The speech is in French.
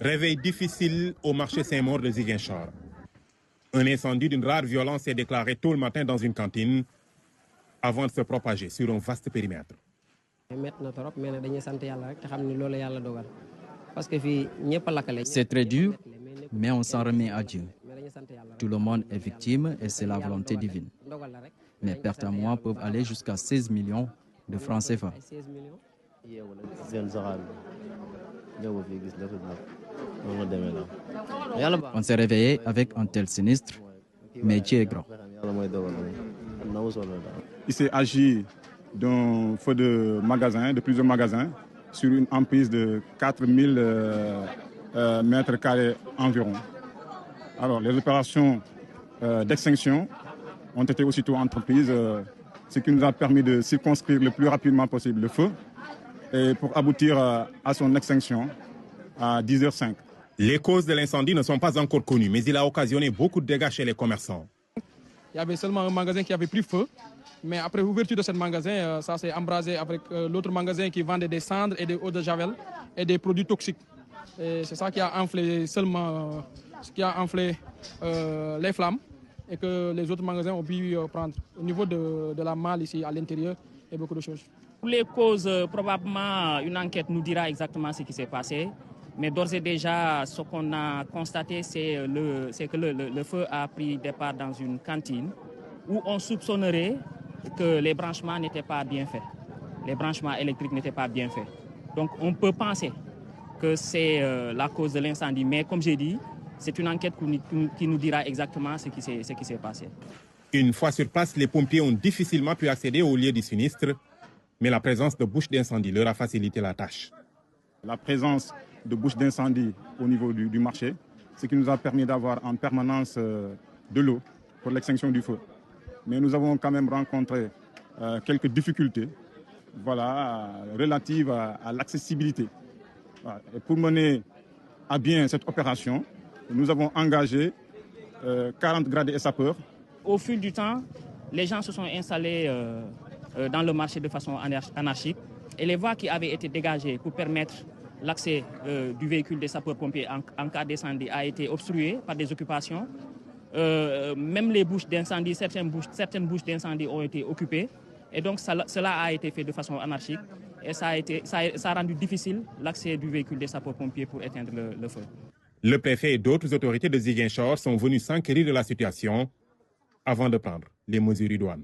Réveil difficile au marché Saint-Maur de Ziguinchor. Un incendie d'une rare violence s'est déclaré tôt le matin dans une cantine avant de se propager sur un vaste périmètre. C'est très dur, mais on s'en remet à Dieu. Tout le monde est victime et c'est la volonté divine. Mes pertes à moi peuvent aller jusqu'à 16 millions de francs CFA. On s'est réveillé avec un tel sinistre, mais Dieu est grand. Il s'est agi d'un feu de magasin, de plusieurs magasins, sur une emprise de 4000 mètres carrés environ. Alors, les opérations d'extinction ont été aussitôt entreprises, ce qui nous a permis de circonscrire le plus rapidement possible le feu et pour aboutir à son extinction à 10h05. Les causes de l'incendie ne sont pas encore connues, mais il a occasionné beaucoup de dégâts chez les commerçants. Il y avait seulement un magasin qui avait pris feu, mais après l'ouverture de ce magasin, ça s'est embrasé avec l'autre magasin qui vendait des cendres et des eaux de javel et des produits toxiques. C'est ça qui a enflé seulement, les flammes et que les autres magasins ont pu prendre. Au niveau de la malle ici à l'intérieur et beaucoup de choses. Pour les causes, probablement une enquête nous dira exactement ce qui s'est passé. Mais d'ores et déjà, ce qu'on a constaté, c'est que le feu a pris départ dans une cantine où on soupçonnerait que les branchements n'étaient pas bien faits. Les branchements électriques n'étaient pas bien faits. Donc on peut penser que c'est la cause de l'incendie. Mais comme j'ai dit, c'est une enquête qui nous dira exactement ce qui s'est passé. Une fois sur place, les pompiers ont difficilement pu accéder au lieu du sinistre, mais la présence de bouches d'incendie leur a facilité la tâche. La présence de bouches d'incendie au niveau du marché, ce qui nous a permis d'avoir en permanence de l'eau pour l'extinction du feu. Mais nous avons quand même rencontré quelques difficultés relatives à l'accessibilité. Et pour mener à bien cette opération, nous avons engagé 40 gradés et sapeurs. Au fil du temps, les gens se sont installés dans le marché de façon anarchique et les voies qui avaient été dégagées pour permettre l'accès du véhicule des sapeurs-pompiers en cas d'incendie a été obstrué par des occupations. Même les bouches d'incendie, certaines bouches d'incendie ont été occupées. Et donc cela a été fait de façon anarchique. Et ça a rendu difficile l'accès du véhicule des sapeurs-pompiers pour éteindre le feu. Le préfet et d'autres autorités de Ziguinchor sont venus s'enquérir de la situation avant de prendre les mesures idoines.